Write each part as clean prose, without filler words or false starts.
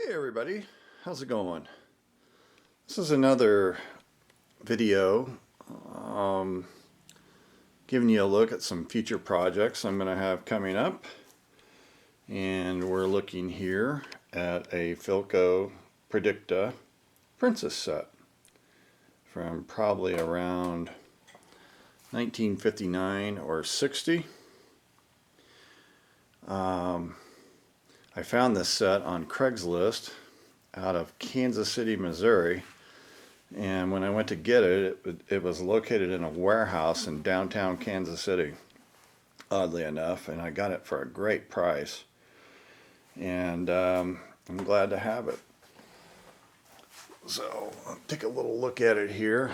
Hey everybody, how's it going? This is another video giving you a look at some future projects I'm going to have coming up. And we're looking here at a Philco Predicta princess set from probably around 1959 or 60. I found this set on Craigslist out of Kansas City, Missouri, and when I went to get it, it was located in a warehouse in downtown Kansas City, oddly enough, and I got it for a great price, and I'm glad to have it. So I'll take a little look at it here.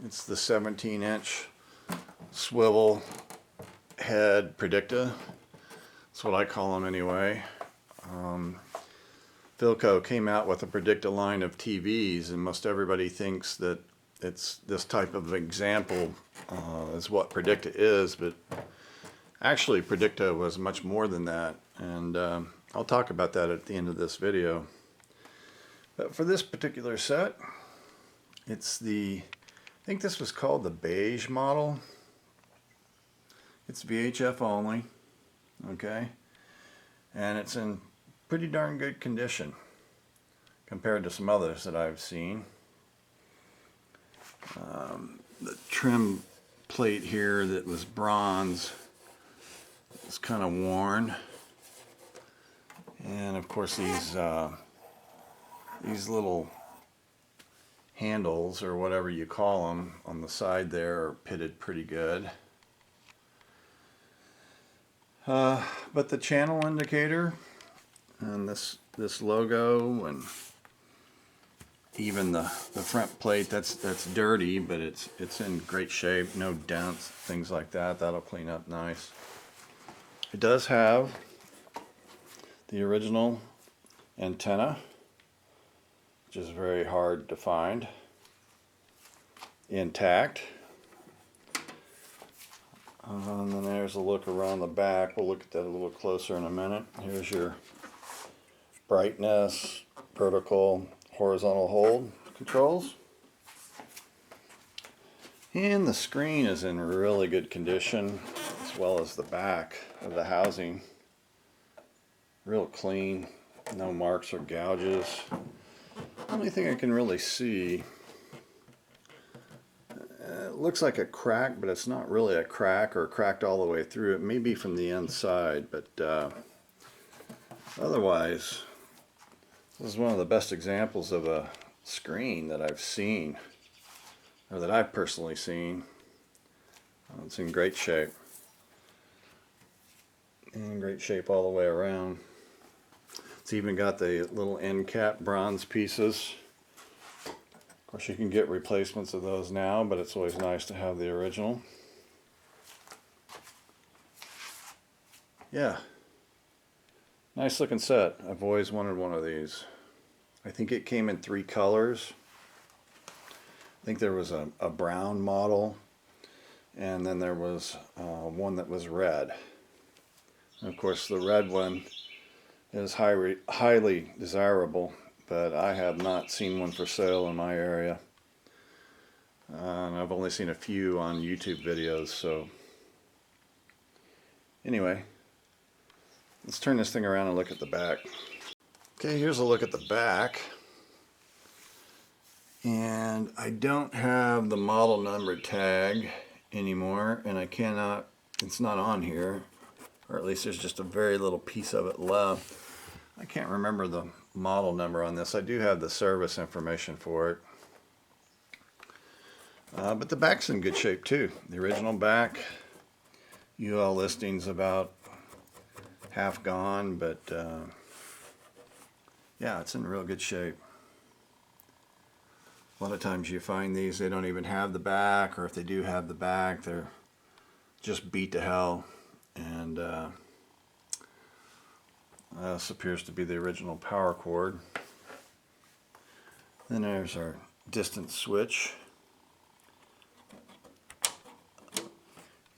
It's the 17-inch swivel head Predicta. That's what I call them anyway. Philco came out with a Predicta line of TVs, and most everybody thinks that it's this type of example is what Predicta is, but actually Predicta was much more than that, and I'll talk about that at the end of this video. But for this particular set, it's I think this was called the beige model. It's VHF only, okay, and it's in pretty darn good condition compared to some others that I've seen. The trim plate here that was bronze is kind of worn, and of course these little handles, or whatever you call them, on the side there are pitted pretty good. But the channel indicator and this logo, and even the front plate, that's dirty, but it's in great shape, no dents, things like that. That'll clean up nice. It does have the original antenna, which is very hard to find, intact. And then there's a look around the back. We'll look at that a little closer in a minute. Here's your brightness, vertical, horizontal hold controls. And the screen is in really good condition, as well as the back of the housing. Real clean, no marks or gouges. The only thing I can really see, it looks like a crack, but it's not really a crack or cracked all the way through. It may be from the inside, but otherwise, this is one of the best examples of a screen that I've seen, or that I've personally seen. It's in great shape. In great shape all the way around. It's even got the little end cap bronze pieces. Of course, you can get replacements of those now, but it's always nice to have the original. Yeah. Nice looking set. I've always wanted one of these. I think it came in 3 colors. I think there was a brown model, and then there was one that was red. And of course, the red one is highly desirable, but I have not seen one for sale in my area. And I've only seen a few on YouTube videos, so anyway, let's turn this thing around and look at the back. Okay, here's a look at the back. And I don't have the model number tag anymore, and it's not on here, or at least there's just a very little piece of it left. I can't remember the model number on this. I do have the service information for it. But the back's in good shape too. The original back, UL listing's about half gone, but yeah, it's in real good shape. A lot of times you find these, they don't even have the back, or if they do have the back, they're just beat to hell. And this appears to be the original power cord. Then there's our distance switch.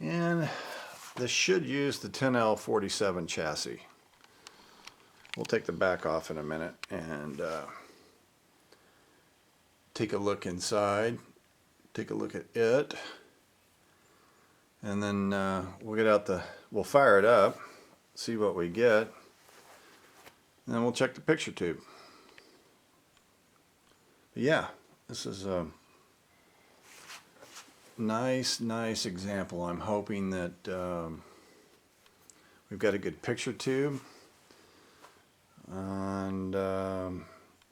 And this should use the 10L47 chassis. we'll take the back off in a minute and take a look inside, take a look at it, and then we'll fire it up, see what we get, and then we'll check the picture tube. But yeah, this is a nice example. I'm hoping that we've got a good picture tube, and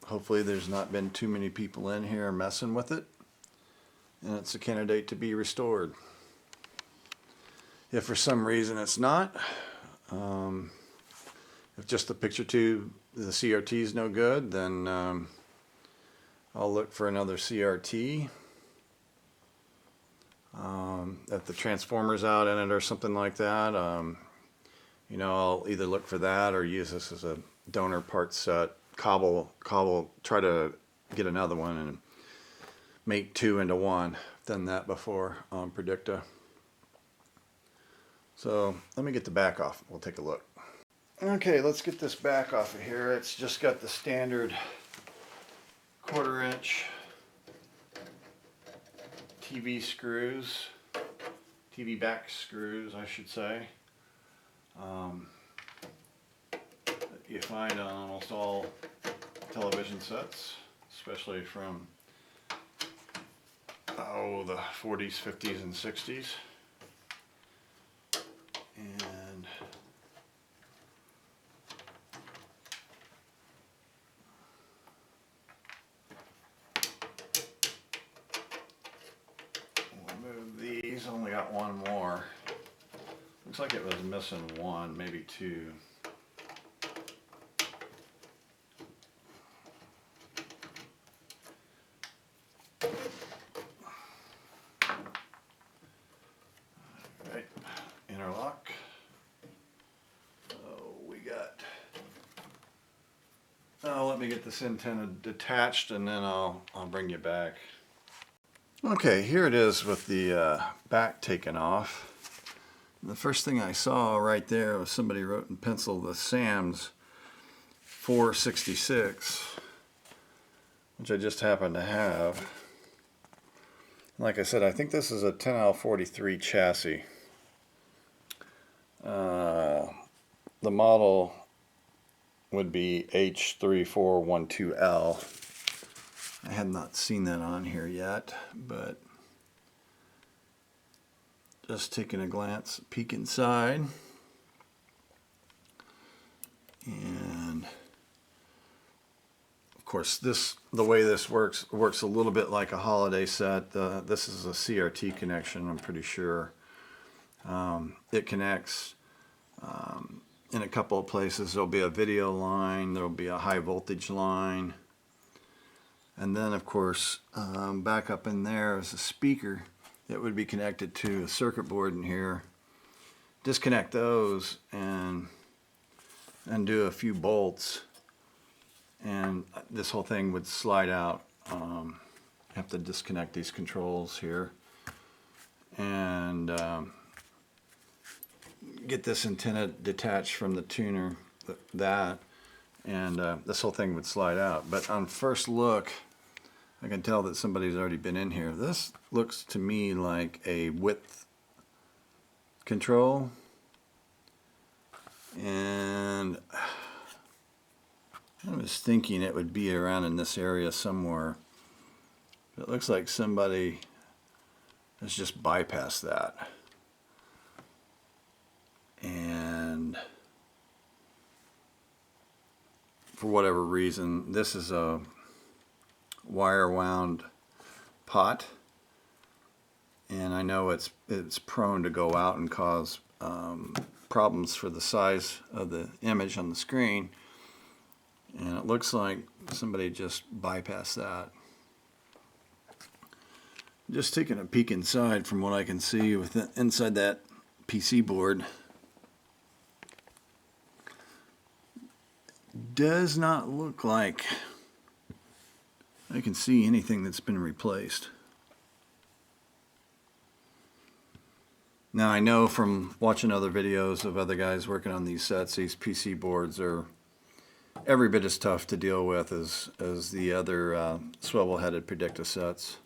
hopefully there's not been too many people in here messing with it, and it's a candidate to be restored. If for some reason it's not, if just the picture tube, the CRT is no good, then I'll look for another CRT. If the transformer's out in it or something like that, you know, I'll either look for that or use this as a donor part set, cobble, try to get another one and make two into one. I've done that before on Predicta. So let me get the back off. We'll take a look. Okay, let's get this back off of here. It's just got the standard 1/4 inch TV screws, TV back screws, I should say. That you find on almost all television sets, especially from the 40s, 50s, and 60s. And we'll move these. Only got one more. Looks like it was missing one, maybe two. Right, interlock. Let me get this antenna detached and then I'll bring you back. Okay, here it is with the back taken off. The first thing I saw right there was somebody wrote in pencil the Sam's 466, which I just happen to have. Like I said, I think this is a 10L43 chassis. The model would be H3412L. I have not seen that on here yet, but just taking a glance, peek inside, and of course the way this works a little bit like a holiday set. This is a CRT connection, I'm pretty sure. It connects in a couple of places. There'll be a video line, there'll be a high voltage line, and then of course back up in there is a speaker that would be connected to a circuit board in here. Disconnect those and do a few bolts, and this whole thing would slide out. Have to disconnect these controls here and get this antenna detached from the tuner, and this whole thing would slide out. But on first look, I can tell that somebody's already been in here. This looks to me like a width control, and I was thinking it would be around in this area somewhere. It looks like somebody has just bypassed that. And for whatever reason, this is a wire wound pot, and I know it's prone to go out and cause problems for the size of the image on the screen, and it looks like somebody just bypassed that. Just taking a peek inside, from what I can see inside that PC board, does not look like I can see anything that's been replaced. Now I know from watching other videos of other guys working on these sets, these PC boards are every bit as tough to deal with as the other swivel-headed Predicta sets.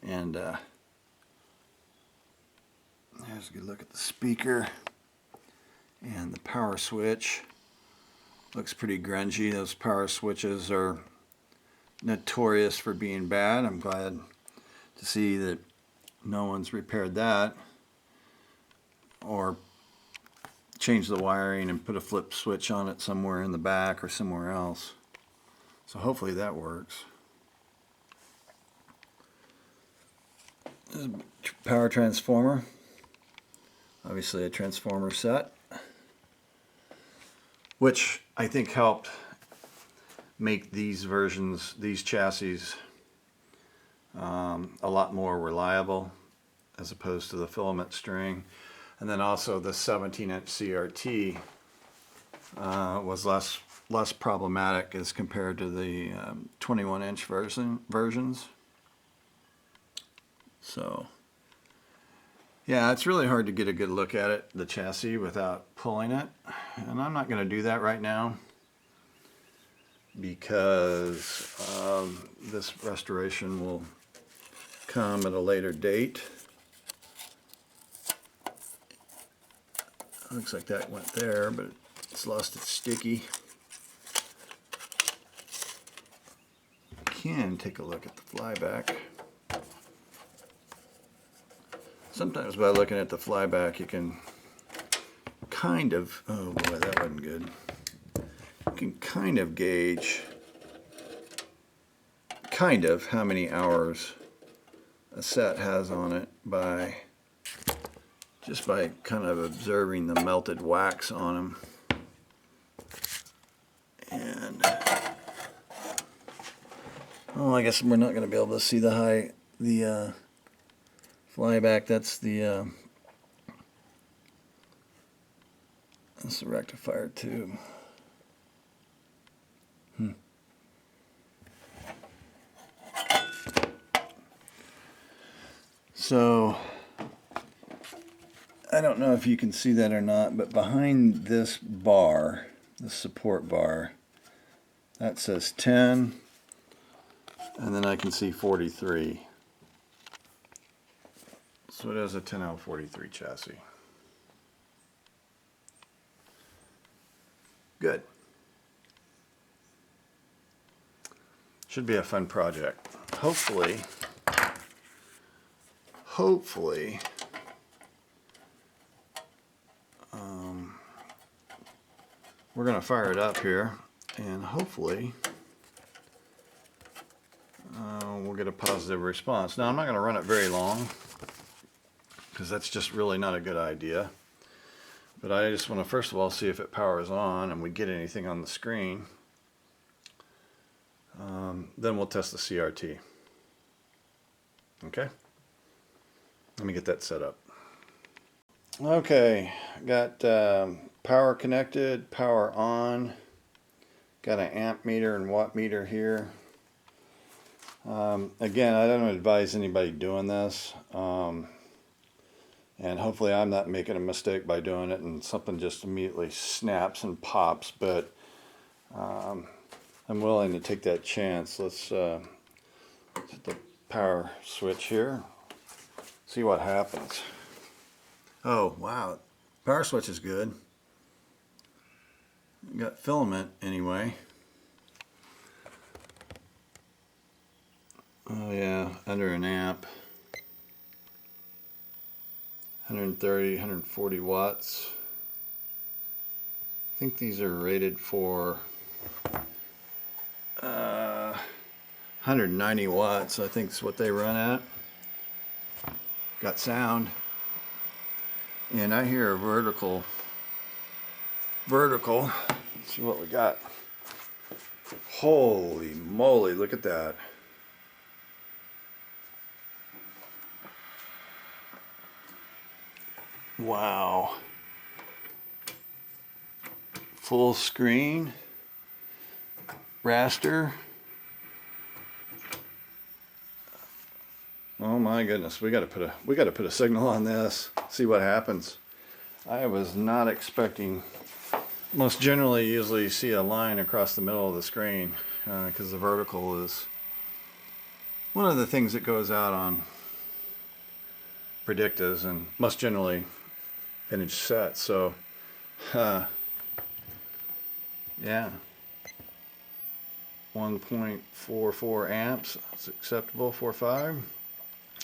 And there's a good look at the speaker and the power switch. Looks pretty grungy. Those power switches are notorious for being bad. I'm glad to see that no one's repaired that or changed the wiring and put a flip switch on it somewhere in the back or somewhere else. So hopefully that works. This is a power transformer. Obviously a transformer set, which I think helped make these versions, these chassis, a lot more reliable as opposed to the filament string. And then also the 17-inch CRT was less problematic as compared to the 21-inch versions. So yeah, it's really hard to get a good look at it, the chassis, without pulling it. And I'm not going to do that right now because this restoration will come at a later date. Looks like that went there, but it's lost its sticky. Can take a look at the flyback. Sometimes by looking at the flyback you can kind of, oh boy, that wasn't good. You can kind of gauge how many hours a set has on it just by kind of observing the melted wax on them. And oh, I guess we're not going to be able to see the flyback. That's the rectifier tube. So I don't know if you can see that or not, but behind this bar, the support bar, that says 10, and then I can see 43. So it is a 10L43 chassis. Good. Should be a fun project. Hopefully, we're going to fire it up here, and hopefully we'll get a positive response. Now I'm not going to run it very long because that's just really not a good idea. But I just want to first of all see if it powers on and we get anything on the screen. Then we'll test the CRT. Okay? Let me get that set up. Okay, got power connected, power on. Got an amp meter and watt meter here. Again, I don't advise anybody doing this. And hopefully I'm not making a mistake by doing it and something just immediately snaps and pops, but I'm willing to take that chance. Let's hit the power switch here, see what happens. Oh wow, power switch is good. Got filament anyway. Oh yeah, under an amp. 130, 140 watts. I think these are rated for 190 watts. I think is what they run at. Got sound. And I hear a vertical. Let's see what we got. Holy moly, look at that. Wow. Full screen. Raster. Oh my goodness, we gotta put a signal on this, see what happens. I was not expecting most generally, usually you see a line across the middle of the screen because the vertical is one of the things that goes out on Predictas and most generally vintage sets. So, yeah, 1.44 amps. It's acceptable. 4.5,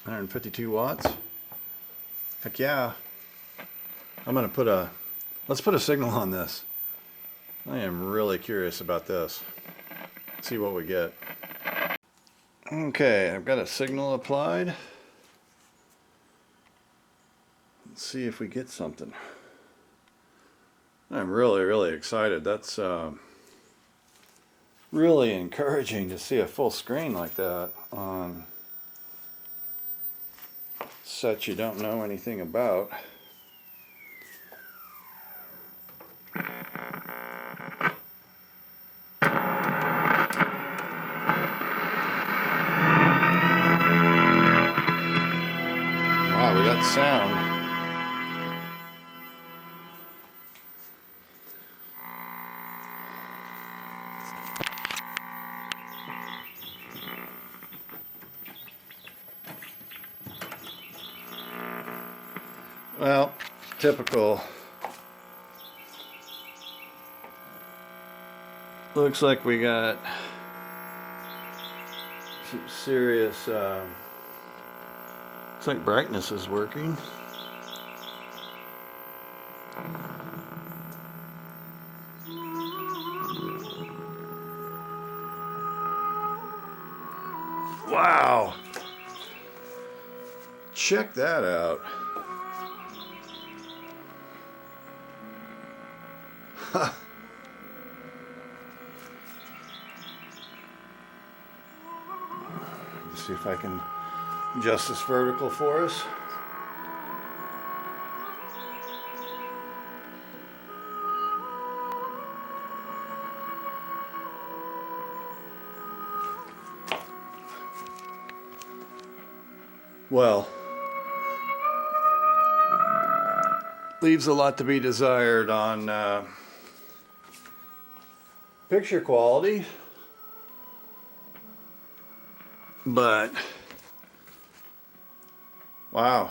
152 watts. Heck yeah! I'm gonna put a. Let's put a signal on this. I am really curious about this. Let's see what we get. Okay, I've got a signal applied. Let's see if we get something. I'm really excited. That's really encouraging to see a full screen like that on sets you don't know anything about. Wow, we got sound. Well, typical. Looks like we got some serious, looks like brightness is working. Wow! Check that out. See if I can adjust this vertical for us. Well, leaves a lot to be desired on picture quality. But, wow,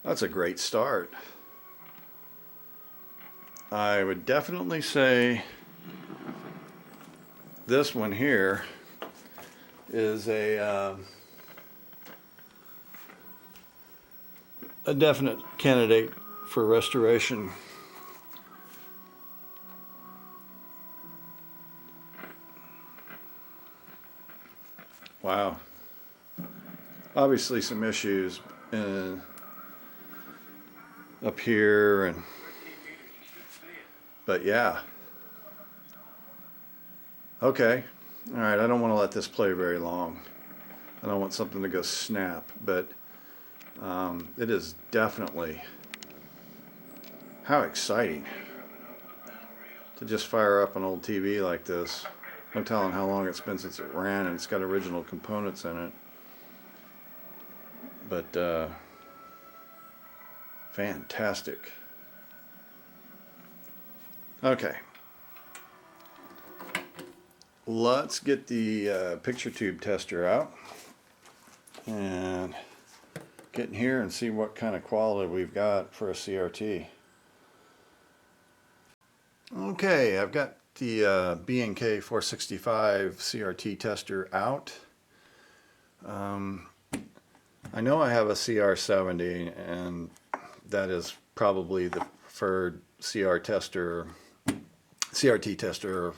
that's a great start. I would definitely say this one here is a definite candidate for restoration. Wow. Obviously some issues up here, but yeah. Okay. All right, I don't want to let this play very long. I don't want something to go snap, but it is definitely, how exciting to just fire up an old TV like this. No telling how long it's been since it ran, and it's got original components in it. But fantastic. Okay. Let's get the picture tube tester out and get in here and see what kind of quality we've got for a CRT. Okay, I've got the B&K 465 CRT tester out. I know I have a CR70, and that is probably the preferred CRT tester of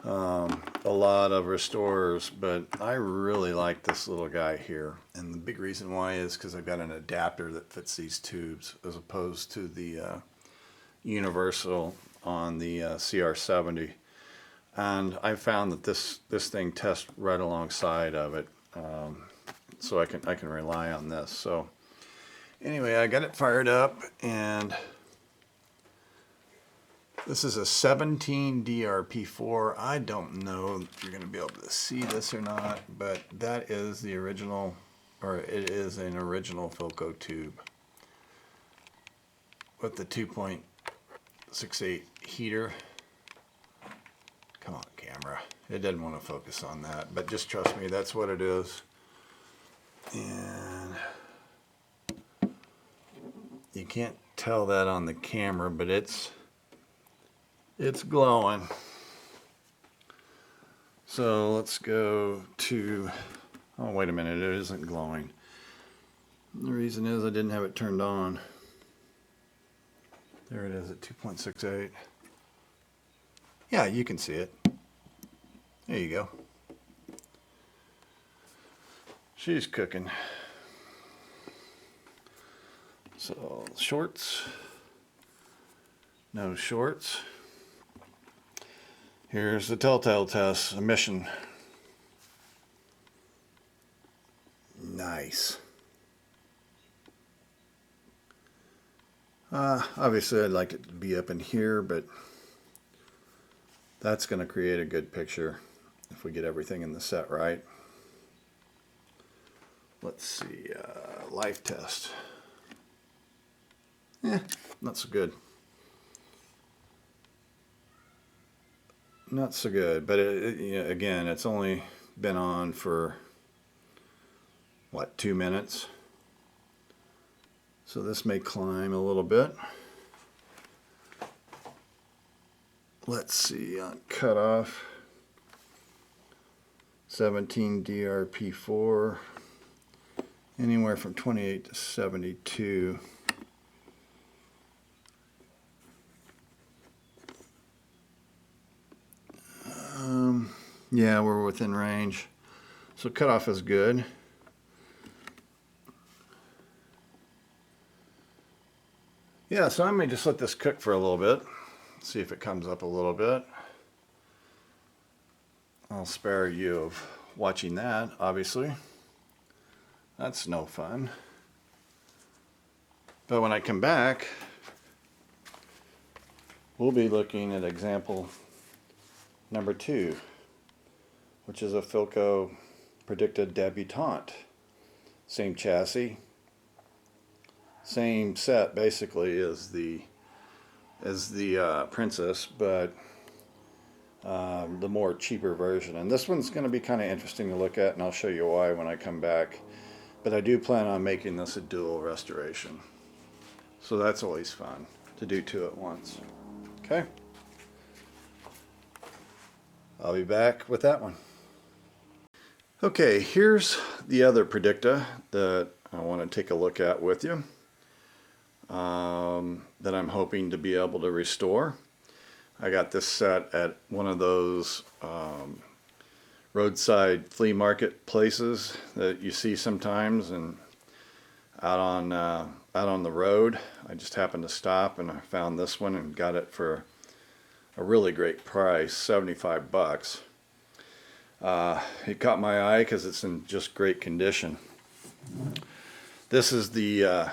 a lot of restorers, but I really like this little guy here, and the big reason why is because I've got an adapter that fits these tubes as opposed to the universal on the CR70, and I found that this thing tests right alongside of it, so I can rely on this. So anyway, I got it fired up, and this is a 17 DRP4. I don't know if you're going to be able to see this or not, but that is the original, or it is an original Philco tube with the 2.68 heater. Come on, camera. It didn't want to focus on that, but just trust me, that's what it is. And you can't tell that on the camera, but it's glowing. So let's go to, oh wait a minute, it isn't glowing. The reason is I didn't have it turned on. There it is at 2.68. Yeah, you can see it. There you go. She's cooking. So shorts. No shorts. Here's the telltale test, emission. Nice. Obviously I'd like it to be up in here, but that's going to create a good picture if we get everything in the set right. Let's see, life test. Not so good. Not so good, but again, it's only been on for, what, 2 minutes? So this may climb a little bit. Let's see, on cutoff, 17 DRP4, anywhere from 28 to 72. Yeah, we're within range. So cutoff is good. Yeah, so I may just let this cook for a little bit. See if it comes up a little bit. I'll spare you of watching that, obviously. That's no fun. But when I come back, we'll be looking at example number 2, which is a Philco Predicta Debutant. Same chassis, same set basically as the Princess, but the more cheaper version. And this one's going to be kind of interesting to look at, and I'll show you why when I come back. But I do plan on making this a dual restoration, so that's always fun to do 2 at once. Okay, I'll be back with that one. Okay, here's the other Predicta that I want to take a look at with you, that I'm hoping to be able to restore. I got this set at one of those roadside flea market places that you see sometimes, and out on the road. I just happened to stop and I found this one and got it for a really great price, 75 bucks. It caught my eye because it's in just great condition. This is the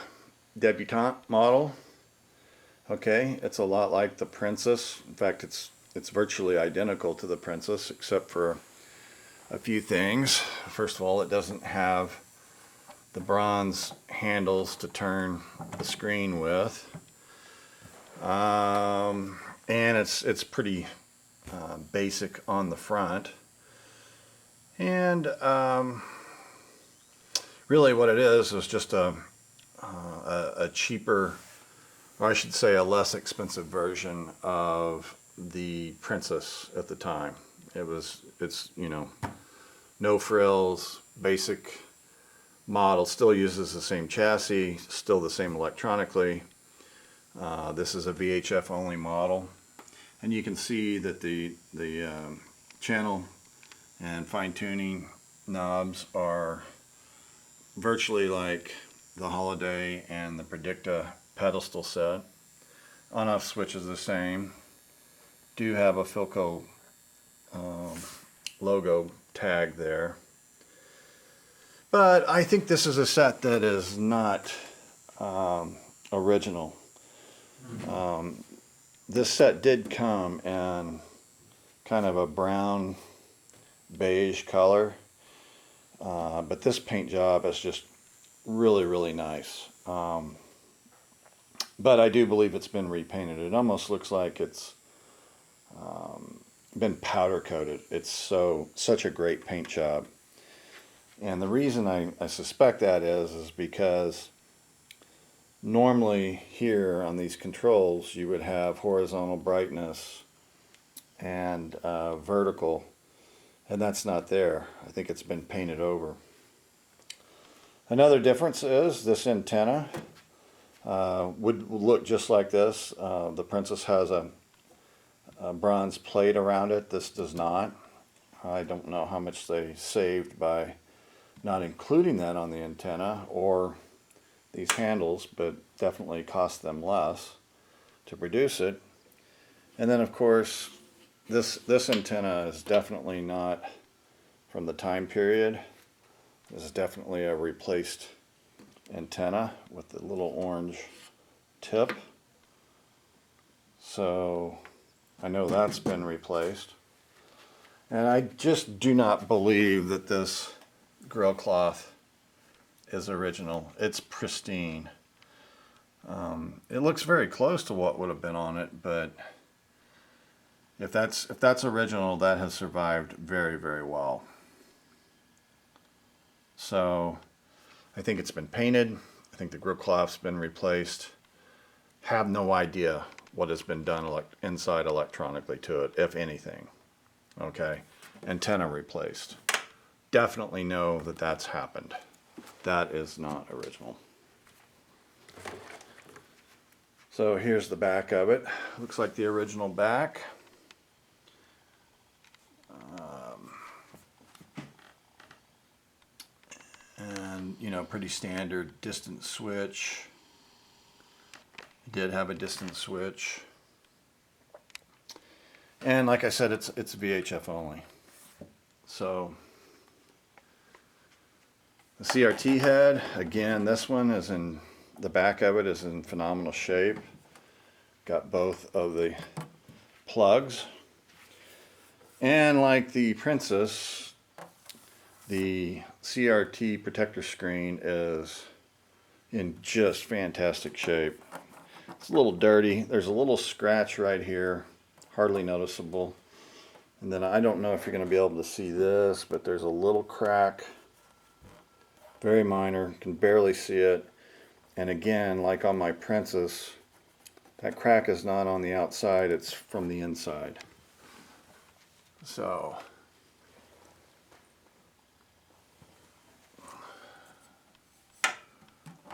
Debutant model. Okay, it's a lot like the Princess. In fact, it's virtually identical to the Princess except for a few things. First of all, it doesn't have the bronze handles to turn the screen with, and it's pretty basic on the front. And really what it is just a cheaper, or I should say a less expensive version of the Princess at the time. It's no frills, basic model, still uses the same chassis, still the same electronically. This is a VHF only model, and you can see that the channel and fine-tuning knobs are virtually like the Holiday and the Predicta pedestal set. On-off switch is the same. Do have a Philco logo tag there. But I think this is a set that is not original. This set did come in kind of a brown beige color, but this paint job is just really nice. But I do believe it's been repainted. It almost looks like it's been powder coated. It's such a great paint job. And the reason I suspect that is because normally here on these controls you would have horizontal brightness and vertical, and that's not there. I think it's been painted over. Another difference is this antenna would look just like this. The Princess has a bronze plate around it. This does not. I don't know how much they saved by not including that on the antenna or these handles, but definitely cost them less to produce it. And then of course this antenna is definitely not from the time period. This is definitely a replaced antenna with the little orange tip. So I know that's been replaced. And I just do not believe that this grill cloth is original. It's pristine. It looks very close to what would have been on it, but if that's original, that has survived very, very well. So I think it's been painted. I think the grill cloth's been replaced. Have no idea what has been done inside electronically to it, if anything. Okay, antenna replaced. Definitely know that that's happened. That is not original. So here's the back of it. Looks like the original back. And you know, pretty standard distance switch. It did have a distance switch. And like I said, it's VHF only. So the CRT head, again, this one is in, the back of it is in phenomenal shape. Got both of the plugs. And like the Princess, the CRT protector screen is in just fantastic shape. It's a little dirty. There's a little scratch right here, hardly noticeable. And then I don't know if you're going to be able to see this, but there's a little crack, very minor, can barely see it. And again, like on my Princess, that crack is not on the outside, it's from the inside. So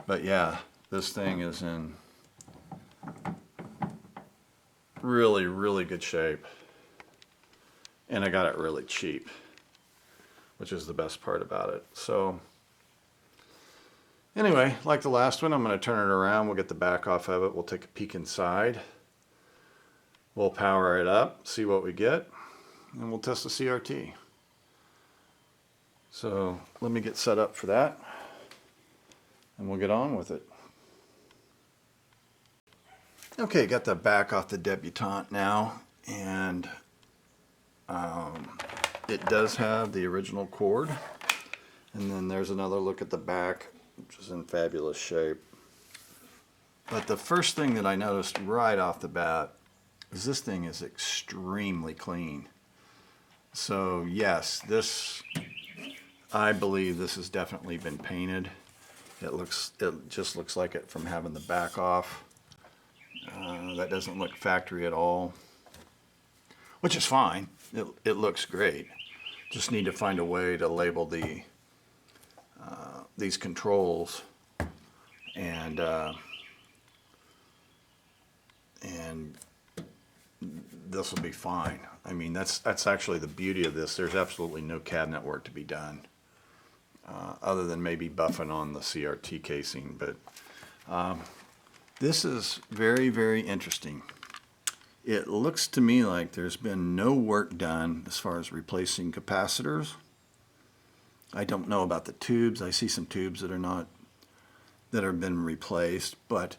but yeah, this thing is in really, really good shape. And I got it really cheap, which is the best part about it. So anyway, like the last one, I'm going to turn it around. We'll get the back off of it. We'll take a peek inside. We'll power it up, see what we get, and we'll test the CRT. So let me get set up for that, and we'll get on with it. Okay, got the back off the Debutant now, and it does have the original cord. And then there's another look at the back, which is in fabulous shape. But the first thing that I noticed right off the bat is this thing is extremely clean. So yes, this, I believe this has definitely been painted. It just looks like it from having the back off. That doesn't look factory at all, which is fine. It looks great. Just need to find a way to label these controls, and this will be fine. I mean, that's actually the beauty of this. There's absolutely no cabinet work to be done, other than maybe buffing on the CRT casing. But this is very, very interesting. It looks to me like there's been no work done as far as replacing capacitors. I don't know about the tubes. I see some tubes that have been replaced, but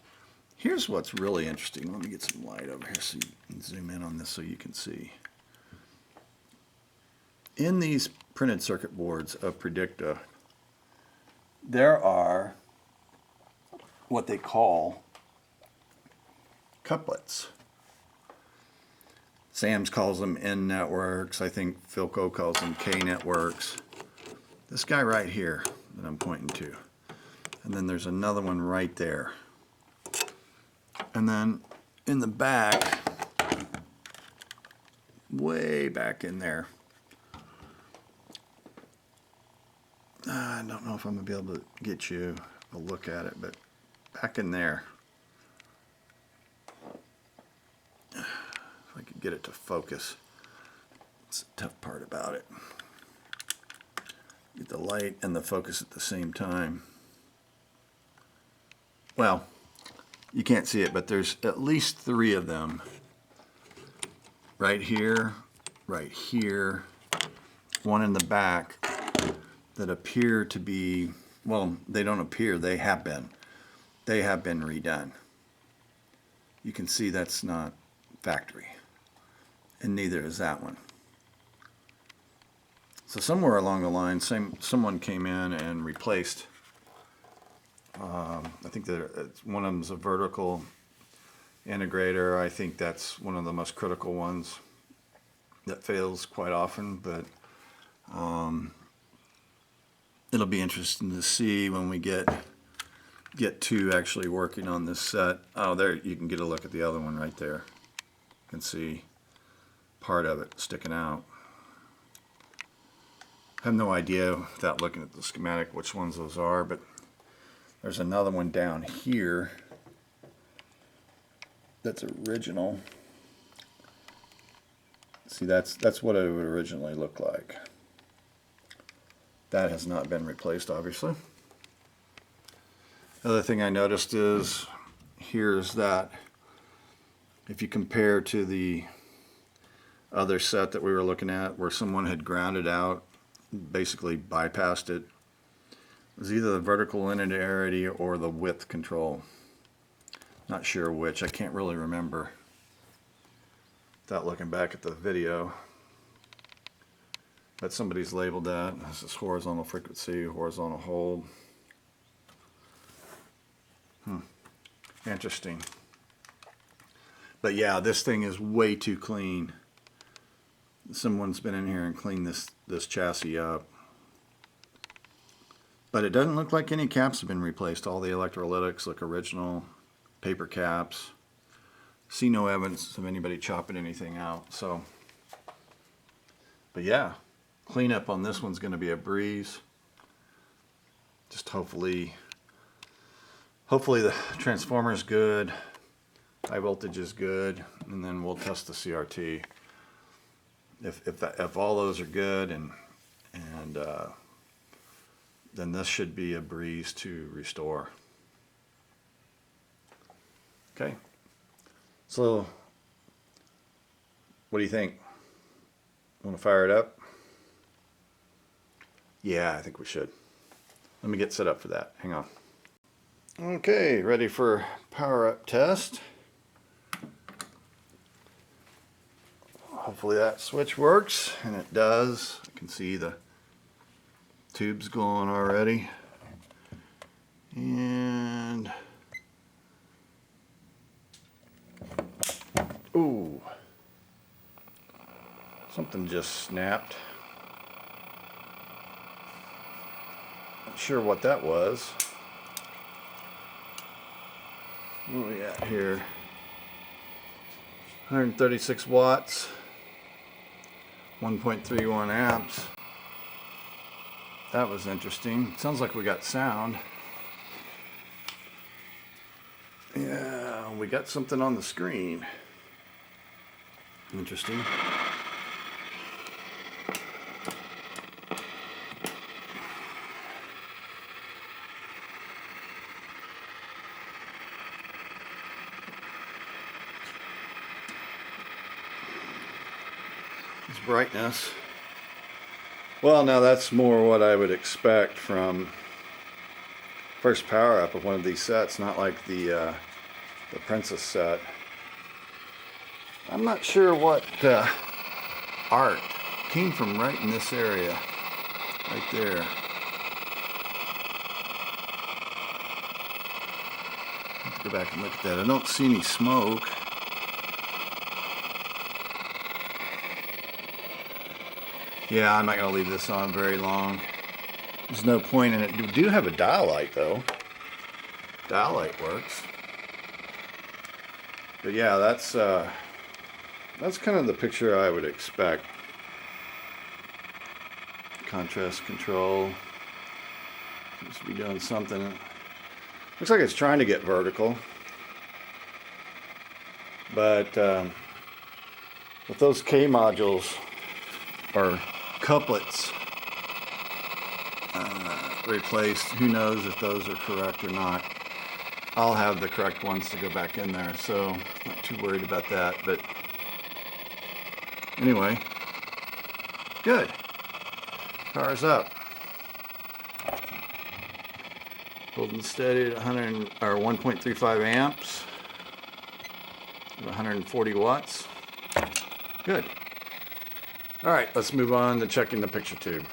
here's what's really interesting. Let me get some light over here so you can zoom in on this so you can see. In these printed circuit boards of Predicta, there are what they call couplets. Sam's calls them N networks. I think Philco calls them K networks. This guy right here that I'm pointing to. And then there's another one right there. And then in the back, way back in there, I don't know if I'm going to be able to get you a look at it, but back in there, if I could get it to focus. It's the tough part about it. Get the light and the focus at the same time. Well, you can't see it, but there's at least 3 of them. Right here, one in the back that appear to be, well, they don't appear, they have been. They have been redone. You can see that's not factory, and neither is that one. So somewhere along the line, someone came in and replaced, I think that one of them is a vertical integrator. I think that's one of the most critical ones that fails quite often, but it'll be interesting to see when we get to actually working on this set. Oh, there you can get a look at the other one right there. You can see part of it sticking out. I have no idea without looking at the schematic which ones those are, but there's another one down here that's original. See, that's what it would originally look like. That has not been replaced, obviously. The other thing I noticed is here's that if you compare to the other set that we were looking at where someone had grounded out, basically bypassed it, it was either the vertical linearity or the width control. Not sure which. I can't really remember without looking back at the video. But somebody's labeled that. This is horizontal frequency, horizontal hold. Interesting. But yeah, this thing is way too clean. Someone's been in here and cleaned this chassis up. But it doesn't look like any caps have been replaced. All the electrolytics look original. Paper caps. See no evidence of anybody chopping anything out. So, but yeah, cleanup on this one's going to be a breeze. Just hopefully the transformer is good, high voltage is good, and then we'll test the CRT. If all those are good, and then this should be a breeze to restore. Okay. So, what do you think? Want to fire it up? Yeah, I think we should. Let me get set up for that. Hang on. Okay, ready for power up test. Hopefully that switch works, and it does. I can see the tubes going already. And ooh, something just snapped. Not sure what that was. What do we got here? 136 watts, 1.31 amps. That was interesting. Sounds like we got sound. Yeah, we got something on the screen. Interesting. It's brightness. Well, now that's more what I would expect from first power up of one of these sets, not like the Princess set. I'm not sure what art came from right in this area, right there. Let's go back and look at that. I don't see any smoke. Yeah, I'm not going to leave this on very long. There's no point in it. We do have a dial light though. Dial light works. But yeah, that's kind of the picture I would expect. Contrast control. Seems to be doing something. Looks like it's trying to get vertical. But with those K modules or couplets replaced, who knows if those are correct or not. I'll have the correct ones to go back in there, so not too worried about that. But anyway, good. Power's up. Holding steady at 100 or 1.35 amps, 140 watts. Good. All right, let's move on to checking the picture tube.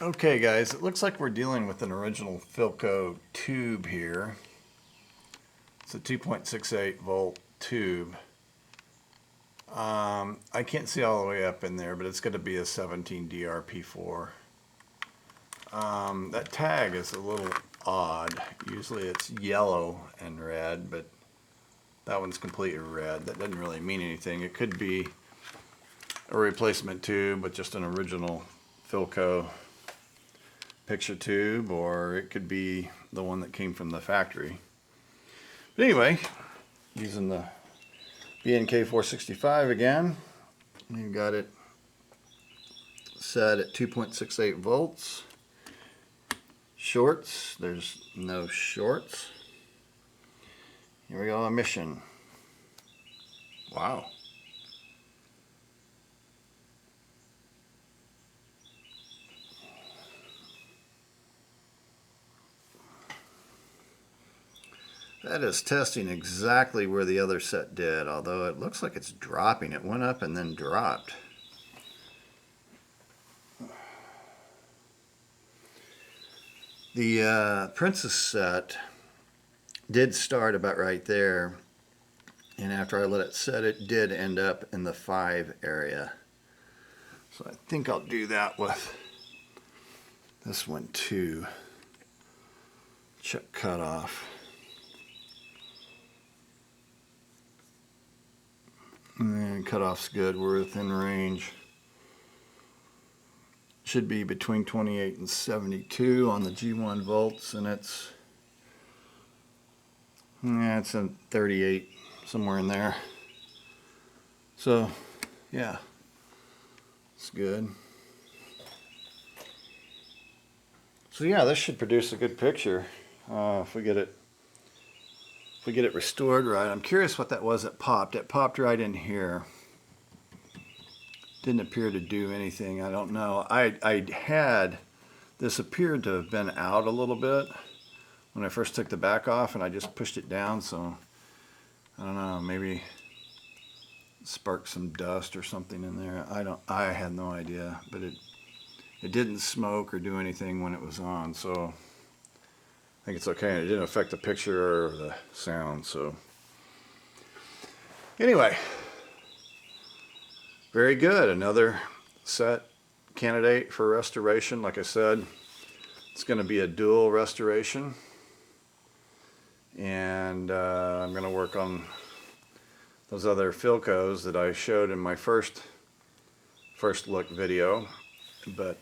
Okay guys, it looks like we're dealing with an original Philco tube here. It's a 2.68 volt tube. I can't see all the way up in there, but it's going to be a 17 DRP4. That tag is a little odd. Usually it's yellow and red, but that one's completely red. That doesn't really mean anything. It could be a replacement tube with just an original Philco picture tube, or it could be the one that came from the factory. But anyway, using the BNK 465 again, we've got it set at 2.68 volts. Shorts, there's no shorts. Here we go, emission. Wow. That is testing exactly where the other set did, although it looks like it's dropping. It went up and then dropped. The Princess set did start about right there, and after I let it set, it did end up in the 5 area. So I think I'll do that with this one too. Check cutoff. And cutoff's good, we're within range. Should be between 28 and 72 on the G1 volts, and it's in 38, somewhere in there. So yeah, it's good. So yeah, this should produce a good picture if we get it restored right. I'm curious what that was that popped. It popped right in here. Didn't appear to do anything. I don't know. I had, this appeared to have been out a little bit when I first took the back off, and I just pushed it down, so I don't know, maybe sparked some dust or something in there. I had no idea, but it didn't smoke or do anything when it was on, so I think it's okay. It didn't affect the picture or the sound, so anyway, very good. Another set candidate for restoration. Like I said, it's going to be a dual restoration, and I'm going to work on those other Philcos that I showed in my first look video, but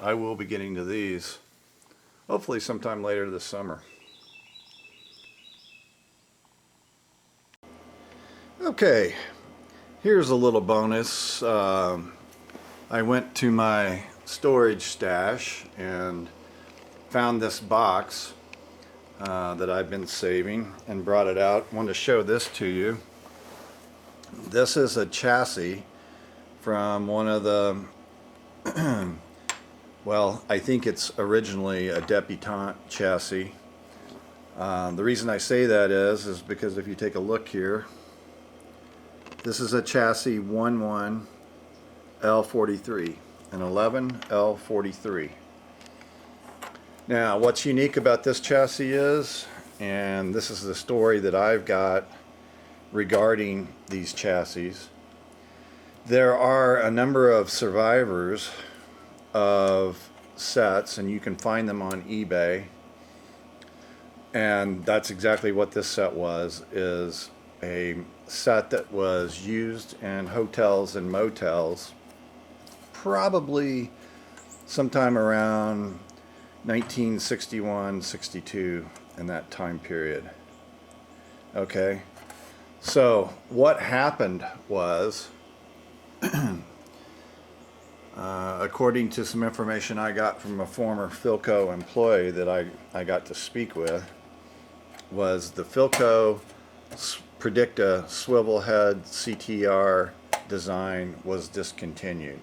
I will be getting to these hopefully sometime later this summer. Okay, here's a little bonus. I went to my storage stash and found this box that I've been saving and brought it out. Wanted to show this to you. This is a chassis from one of the well, I think it's originally a Debutant chassis. The reason I say that is because if you take a look here, this is a chassis 11L43, an 11L43. Now, what's unique about this chassis is and this is the story that I've got regarding these chassis. There are a number of survivors of sets, and you can find them on eBay, and that's exactly what this set was, is a set that was used in hotels and motels probably sometime around 1961, 62, in that time period. Okay, so what happened was, according to some information I got from a former Philco employee that I got to speak with, was the Philco Predicta swivel head CTR design was discontinued.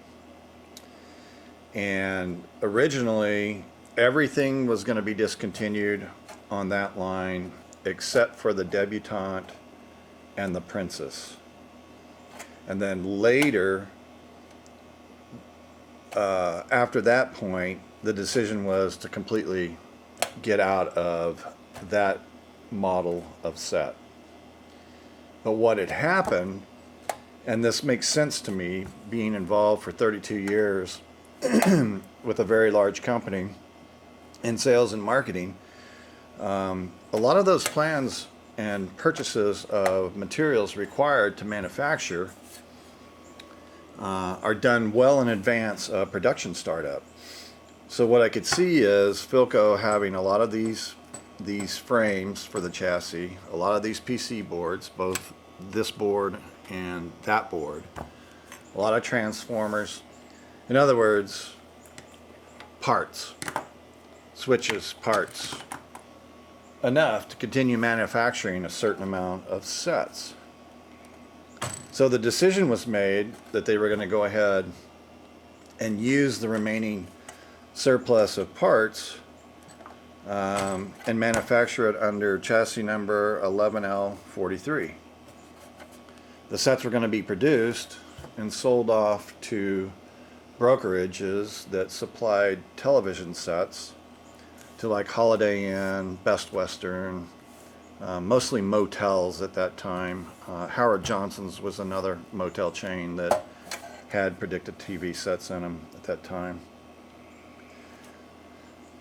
And originally everything was going to be discontinued on that line except for the Debutant and the Princess. And then later, after that point, the decision was to completely get out of that model of set. But what had happened, and this makes sense to me, being involved for 32 years with a very large company in sales and marketing, a lot of those plans and purchases of materials required to manufacture are done well in advance of production startup. So what I could see is Philco having a lot of these frames for the chassis, a lot of these PC boards, both this board and that board, a lot of transformers. In other words, parts, switches, parts, enough to continue manufacturing a certain amount of sets. So the decision was made that they were going to go ahead and use the remaining surplus of parts and manufacture it under chassis number 11L43. The sets were going to be produced and sold off to brokerages that supplied television sets to like Holiday Inn, Best Western, mostly motels at that time. Howard Johnson's was another motel chain that had Predicta TV sets in them at that time.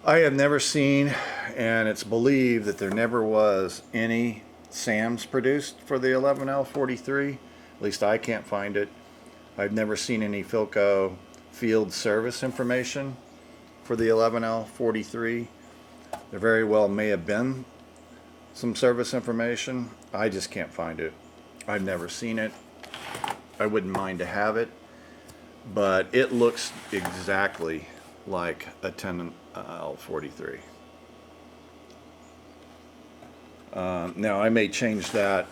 I have never seen, and it's believed that there never was any SAMs produced for the 11L43. At least I can't find it. I've never seen any Philco field service information for the 11L43. There very well may have been some service information. I just can't find it. I've never seen it. I wouldn't mind to have it, but it looks exactly like a 10L43. Now I may change that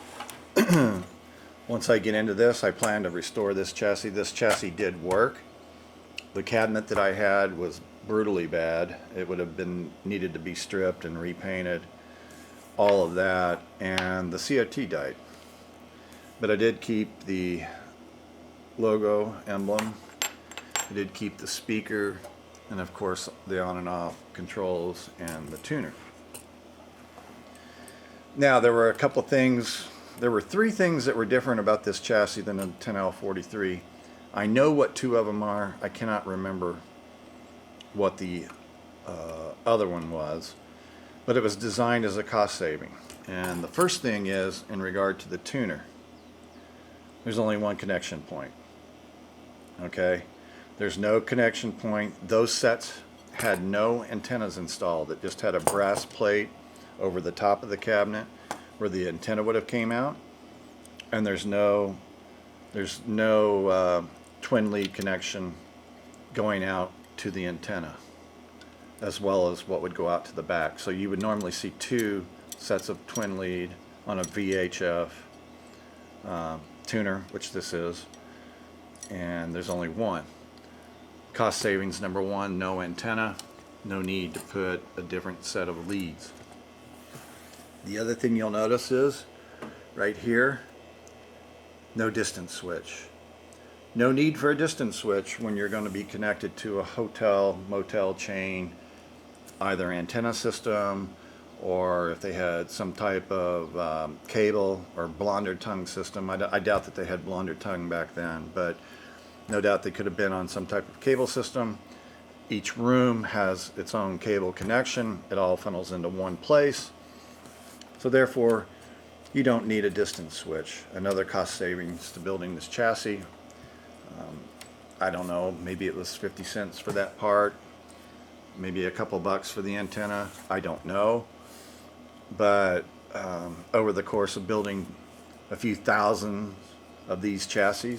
once I get into this. I plan to restore this chassis. This chassis did work. The cabinet that I had was brutally bad. It would have been needed to be stripped and repainted, all of that, and the COT died. But I did keep the logo emblem. I did keep the speaker, and of course the on and off controls and the tuner. Now there were a couple things, there were three things that were different about this chassis than the 10L43. I know what two of them are. I cannot remember what the other one was, but it was designed as a cost saving. And the first thing is in regard to the tuner. There's only one connection point. Okay, there's no connection point. Those sets had no antennas installed. It just had a brass plate over the top of the cabinet where the antenna would have came out, and there's no twin lead connection going out to the antenna, as well as what would go out to the back. So you would normally see two sets of twin lead on a VHF tuner, which this is, and there's only one. Cost savings number one, no antenna, no need to put a different set of leads. The other thing you'll notice is right here, no distance switch. No need for a distance switch when you're going to be connected to a hotel, motel chain, either antenna system or if they had some type of cable or blonder tongue system. I doubt that they had blonder tongue back then, but no doubt they could have been on some type of cable system. Each room has its own cable connection. It all funnels into one place. So therefore, you don't need a distance switch. Another cost savings to building this chassis. I don't know, maybe it was 50 cents for that part, maybe a couple bucks for the antenna, I don't know. But over the course of building a few thousand of these chassis,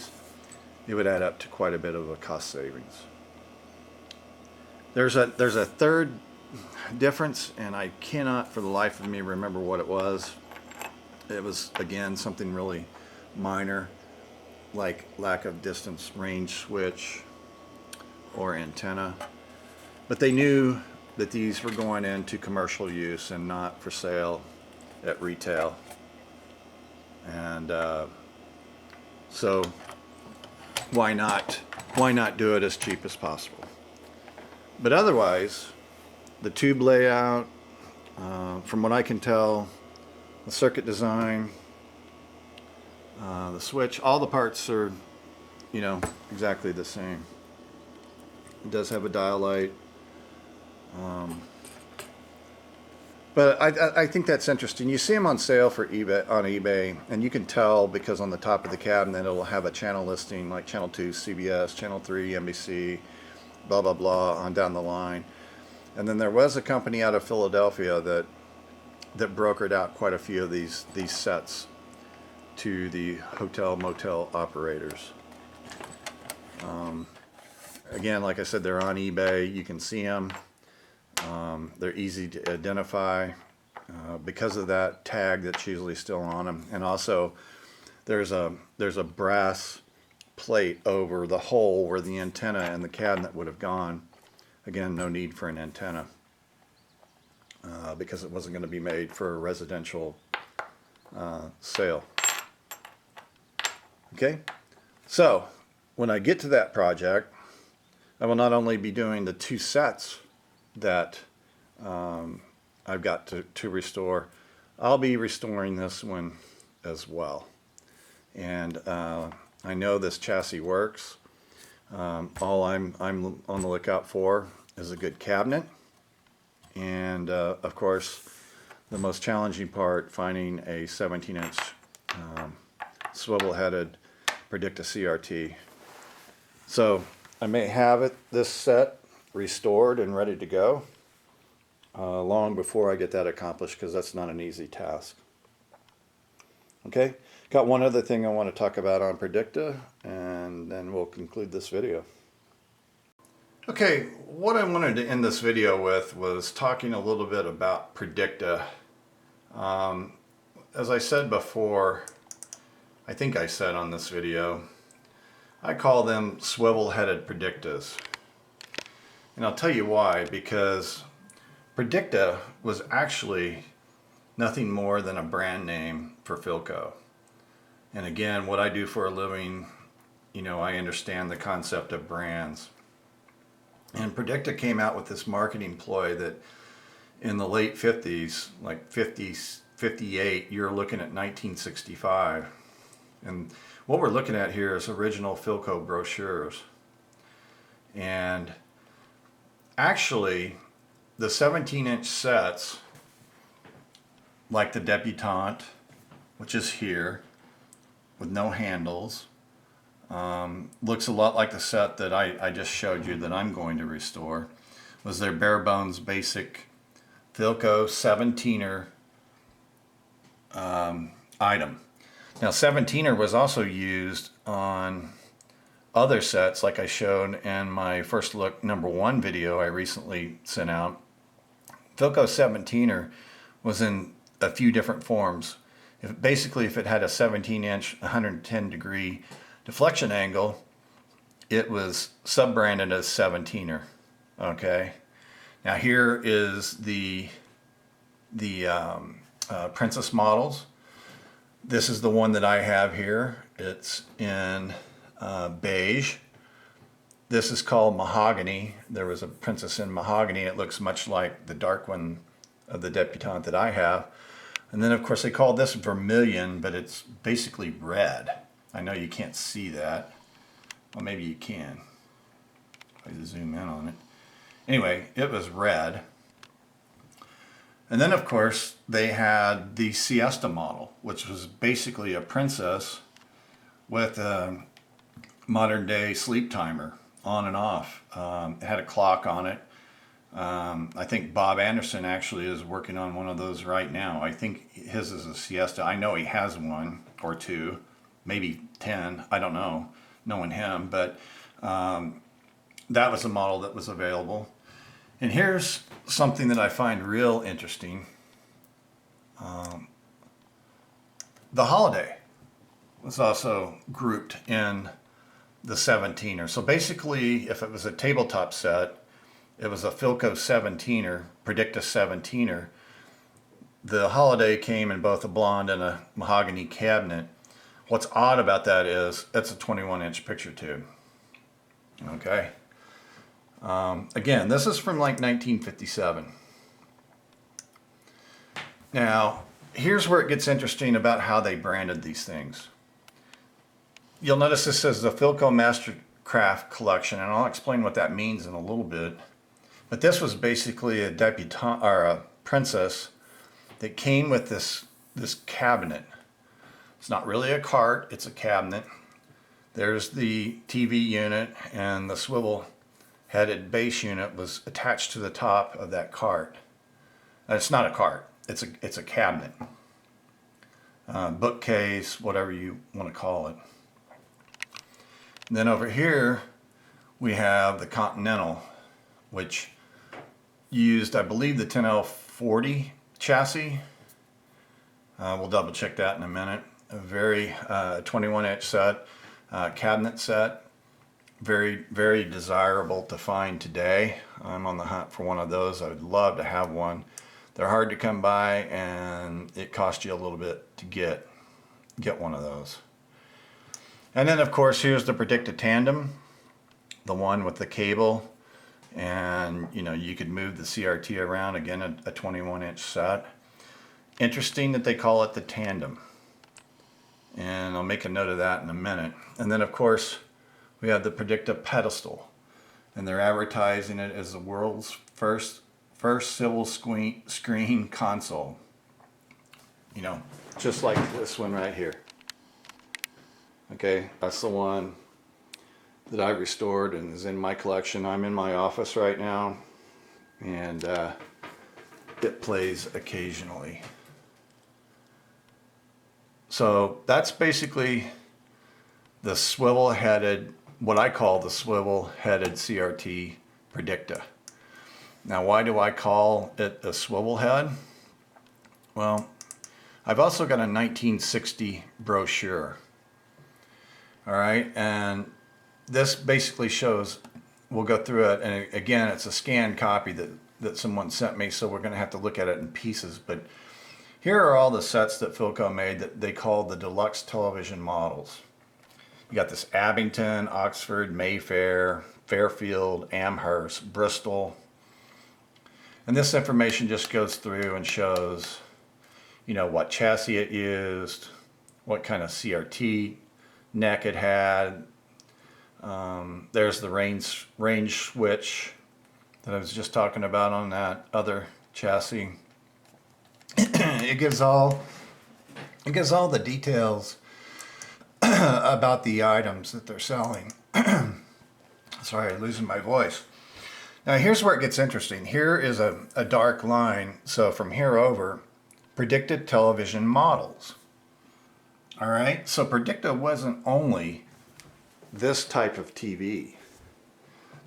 it would add up to quite a bit of a cost savings. There's a third difference, and I cannot for the life of me remember what it was. It was, again, something really minor, like lack of distance range switch or antenna. But they knew that these were going into commercial use and not for sale at retail. And so why not do it as cheap as possible? But otherwise, the tube layout, from what I can tell, the circuit design, the switch, all the parts are, exactly the same. It does have a dial light. But I think that's interesting. You see them on sale for eBay, and you can tell because on the top of the cabinet it'll have a channel listing like Channel 2 CBS, Channel 3 NBC, blah blah blah on down the line. And then there was a company out of Philadelphia that brokered out quite a few of these sets to the hotel motel operators. Again, like I said, they're on eBay. You can see them. They're easy to identify because of that tag that's usually still on them. And also, there's a brass plate over the hole where the antenna and the cabinet would have gone. Again, no need for an antenna because it wasn't going to be made for a residential sale. Okay, so when I get to that project, I will not only be doing the two sets that I've got to restore, I'll be restoring this one as well. And I know this chassis works. All I'm on the lookout for is a good cabinet, and of course the most challenging part, finding a 17-inch swivel-headed Predicta CRT. So I may have this set restored and ready to go long before I get that accomplished, because that's not an easy task. Okay, got one other thing I want to talk about on Predicta, and then we'll conclude this video. Okay, what I wanted to end this video with was talking a little bit about Predicta. As I said before, I think I said on this video, I call them swivel-headed Predictas. And I'll tell you why, because Predicta was actually nothing more than a brand name for Philco. And again, what I do for a living, I understand the concept of brands. And Predicta came out with this marketing ploy that in the late 50s, like 50s, 58, you're looking at 1965. And what we're looking at here is original Philco brochures. And actually, the 17-inch sets, like the Debutant, which is here, with no handles, looks a lot like the set that I just showed you that I'm going to restore, was their bare bones basic Philco 17er item. Now 17er was also used on other sets, like I showed in my first look #1 video I recently sent out. Philco 17er was in a few different forms. Basically, if it had a 17-inch 110-degree deflection angle, it was sub-branded as 17er. Okay. Now here is the Princess models. This is the one that I have here. It's in beige. This is called mahogany. There was a Princess in mahogany. It looks much like the dark one of the Debutant that I have. And then of course they call this vermilion, but it's basically red. I know you can't see that. Well, maybe you can. If I zoom in on it. Anyway, it was red. And then of course they had the Siesta model, which was basically a princess with a modern day sleep timer on and off. It had a clock on it. I think Bob Anderson actually is working on one of those right now. I think his is a Siesta. I know he has one or two, maybe 10. I don't know, knowing him. But that was a model that was available. And here's something that I find real interesting. The Holiday was also grouped in the 17er. So basically, if it was a tabletop set, it was a Philco 17er, Predicta 17er. The Holiday came in both a blonde and a mahogany cabinet. What's odd about that is it's a 21-inch picture tube. Okay. Again, this is from like 1957. Now, here's where it gets interesting about how they branded these things. You'll notice this says the Philco Mastercraft Collection, and I'll explain what that means in a little bit. But this was basically a debutante or a princess that came with this cabinet. It's not really a cart, it's a cabinet. There's the TV unit, and the swivel headed base unit was attached to the top of that cart. And it's not a cart, it's a cabinet. Bookcase, whatever you want to call it. And then over here we have the Continental, which used, I believe, the 10L40 chassis. We'll double check that in a minute. A very 21-inch set, cabinet set. Very, very desirable to find today. I'm on the hunt for one of those. I would love to have one. They're hard to come by, and it costs you a little bit to get one of those. And then of course here's the Predicta Tandem, the one with the cable, and you know, you could move the CRT around. Again, a 21-inch set. Interesting that they call it the Tandem, and I'll make a note of that in a minute. And then of course we have the Predicta Pedestal, and they're advertising it as the world's first Swivel screen console. You know, just like this one right here. Okay, that's the one that I restored and is in my collection. I'm in my office right now, and it plays occasionally. So that's basically the swivel-headed, what I call the swivel-headed CRT Predicta. Now, why do I call it a swivel head? Well, I've also got a 1960 brochure. All right, and this basically shows, we'll go through it, and again, it's a scanned copy that someone sent me, so we're going to have to look at it in pieces. But here are all the sets that Philco made that they called the deluxe television models. You got this Abington, Oxford, Mayfair, Fairfield, Amherst, Bristol. And this information just goes through and shows, you know, what chassis it used, what kind of CRT neck it had. There's the range switch that I was just talking about on that other chassis. It gives all the details about the items that they're selling. Sorry, I'm losing my voice. Now here's where it gets interesting. Here is a dark line. So from here over, predicted television models. All right, so Predicta wasn't only this type of TV.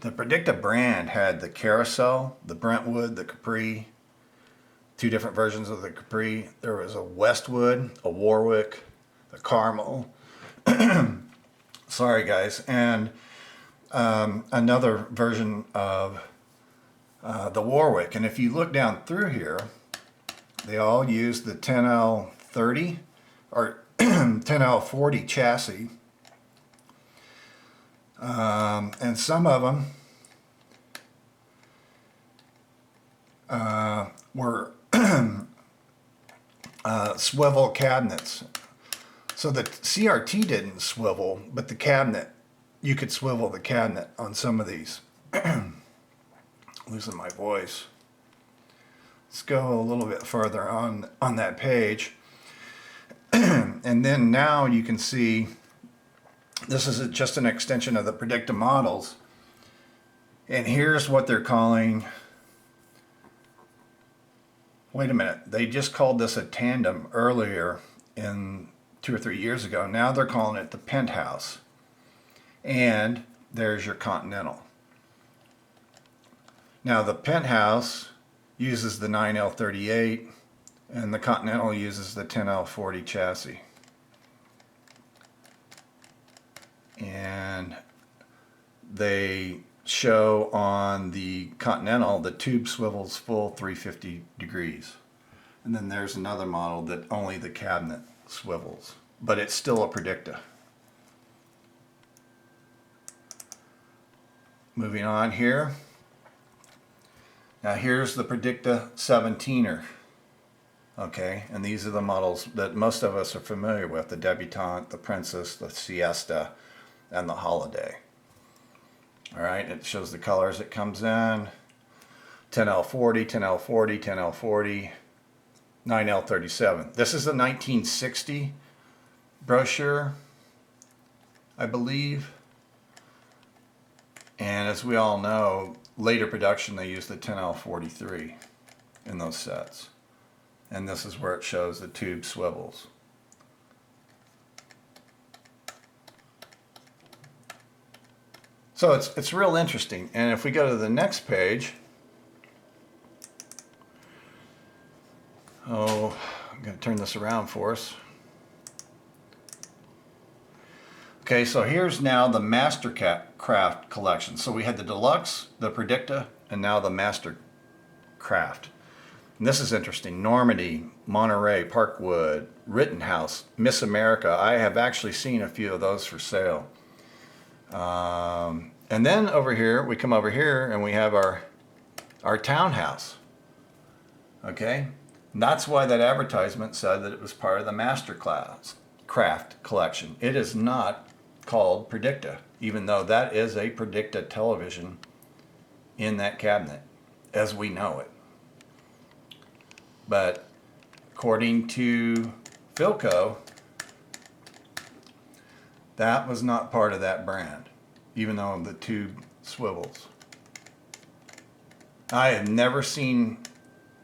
The Predicta brand had the Carousel, the Brentwood, the Capri, two different versions of the Capri. There was a Westwood, a Warwick, a Carmel. Sorry guys, and another version of the Warwick. And if you look down through here, they all use the 10L30 or 10L40 chassis, and some of them were swivel cabinets. So the CRT didn't swivel, but the cabinet, you could swivel the cabinet on some of these. Losing my voice. Let's go a little bit further on that page. And then now you can see this is just an extension of the Predicta models. And here's what they're calling, wait a minute, they just called this a tandem earlier in 2 or 3 years ago. Now they're calling it the Penthouse. And there's your Continental. Now the Penthouse uses the 9L38 and the Continental uses the 10L40 chassis. And they show on the Continental the tube swivels full 350 degrees. And then there's another model that only the cabinet swivels, but it's still a Predicta. Moving on here. Now here's the Predicta 17er. Okay, and these are the models that most of us are familiar with: the Debutant, the Princess, the Siesta, and the Holiday. All right, it shows the colors it comes in: 10L40, 10L40, 10L40, 9L37. This is a 1960 brochure, I believe. And as we all know, later production they used the 10L43 in those sets. And this is where it shows the tube swivels. So it's real interesting. And if we go to the next page, I'm going to turn this around for us. Okay, so here's now the Mastercraft collection. So we had the Deluxe, the Predicta, and now the Mastercraft. And this is interesting. Normandy, Monterey, Parkwood, Rittenhouse, Miss America. I have actually seen a few of those for sale. And then over here, we come over here and we have our townhouse. Okay? And that's why that advertisement said that it was part of the Mastercraft collection. It is not called Predicta, even though that is a Predicta television in that cabinet, as we know it. But according to Philco, that was not part of that brand, even though the tube swivels. I have never seen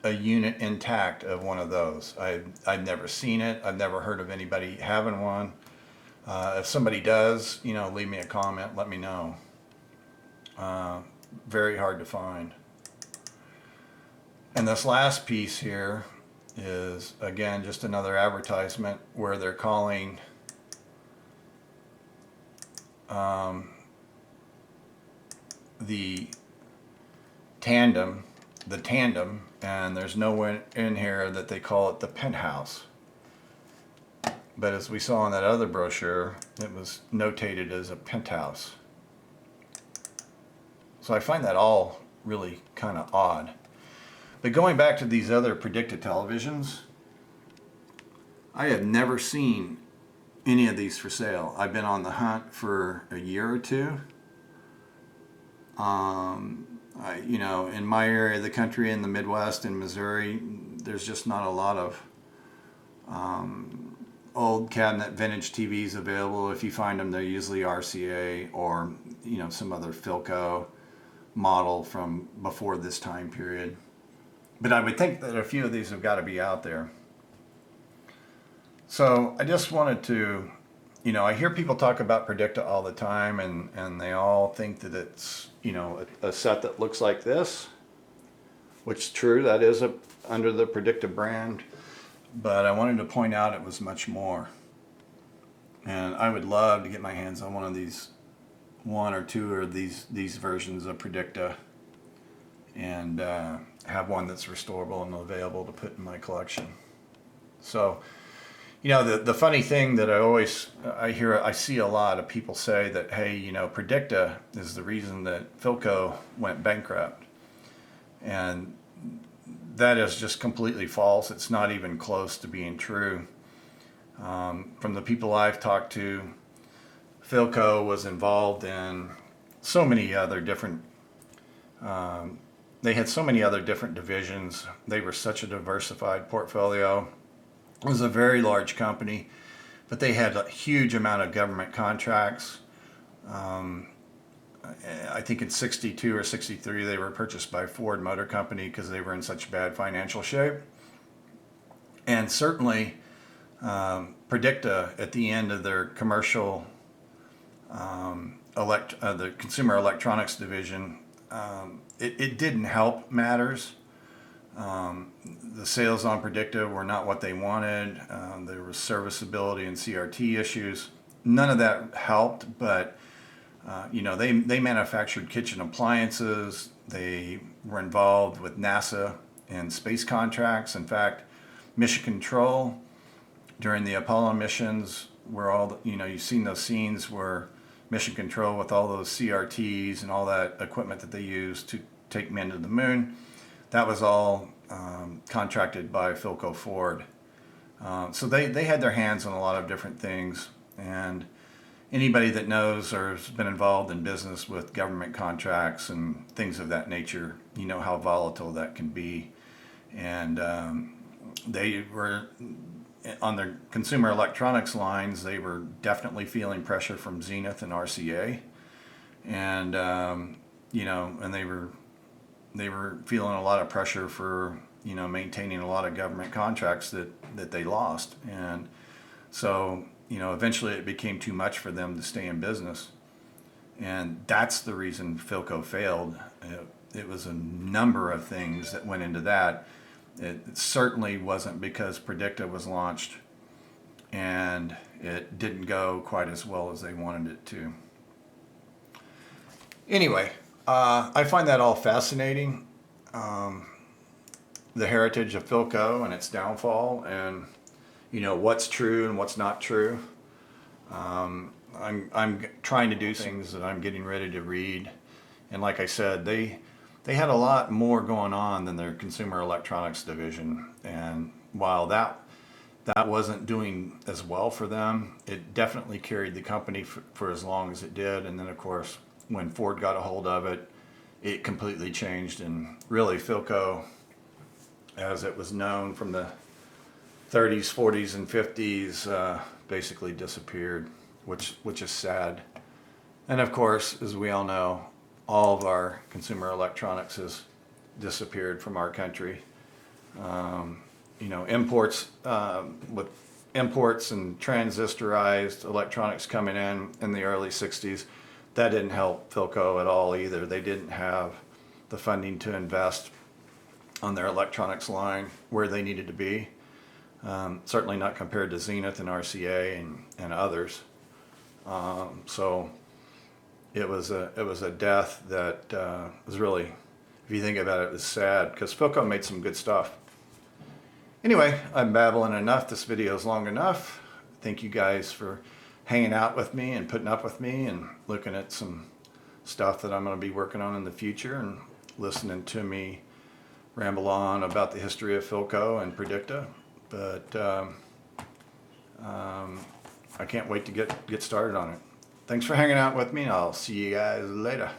a unit intact of one of those. I've never seen it. I've never heard of anybody having one. If somebody does, leave me a comment, let me know. Very hard to find. And this last piece here is, again, just another advertisement where they're calling the tandem, and there's nowhere in here that they call it the Penthouse. But as we saw in that other brochure, it was notated as a Penthouse. So I find that all really kind of odd. But going back to these other Predicta televisions, I have never seen any of these for sale. I've been on the hunt for a year or two. In my area of the country, in the Midwest, in Missouri, there's just not a lot of old cabinet vintage TVs available. If you find them, they're usually RCA or some other Philco model from before this time period. But I would think that a few of these have got to be out there. So I just wanted to, I hear people talk about Predicta all the time, and they all think that it's, a set that looks like this, which is true, that is under the Predicta brand. But I wanted to point out it was much more. And I would love to get my hands on one of these, one or two of these versions of Predicta, and have one that's restorable and available to put in my collection. So, the funny thing that I see a lot of people say that, hey, Predicta is the reason that Philco went bankrupt. And that is just completely false. It's not even close to being true. From the people I've talked to, Philco was involved in so many other different, they had so many other different divisions. They were such a diversified portfolio. It was a very large company, but they had a huge amount of government contracts. I think in 62 or 63 they were purchased by Ford Motor Company because they were in such bad financial shape. And certainly Predicta, at the end of their commercial the consumer electronics division, it didn't help matters. The sales on Predicta were not what they wanted. There was serviceability and CRT issues. None of that helped, but they manufactured kitchen appliances. They were involved with NASA and space contracts. In fact, Mission Control during the Apollo missions, where all you've seen those scenes where Mission Control with all those CRTs and all that equipment that they used to take men to the moon. That was all contracted by Philco Ford. So they had their hands on a lot of different things. And anybody that knows or has been involved in business with government contracts and things of that nature, you know how volatile that can be. And they were, on their consumer electronics lines, they were definitely feeling pressure from Zenith and RCA. And, and they were feeling a lot of pressure for, maintaining a lot of government contracts that they lost. And so, eventually it became too much for them to stay in business. And that's the reason Philco failed. It was a number of things that went into that. It certainly wasn't because Predicta was launched and it didn't go quite as well as they wanted it to. Anyway, I find that all fascinating. The heritage of Philco and its downfall, and what's true and what's not true. I'm trying to do things that I'm getting ready to read, and like I said, they had a lot more going on than their consumer electronics division. And while that wasn't doing as well for them, it definitely carried the company for as long as it did. And then of course, when Ford got a hold of it, it completely changed. And really Philco, as it was known from the 30s, 40s, and 50s, basically disappeared, which is sad. And of course, as we all know, all of our consumer electronics has disappeared from our country. Imports, with imports and transistorized electronics coming in the early 60s, that didn't help Philco at all either. They didn't have the funding to invest on their electronics line where they needed to be. Certainly not compared to Zenith and RCA and others. So it was a death that was really, if you think about it, it was sad, because Philco made some good stuff. Anyway, I'm babbling enough. This video is long enough. Thank you guys for hanging out with me and putting up with me and looking at some stuff that I'm going to be working on in the future, and listening to me ramble on about the history of Philco and Predicta. But I can't wait to get started on it. Thanks for hanging out with me. I'll see you guys later.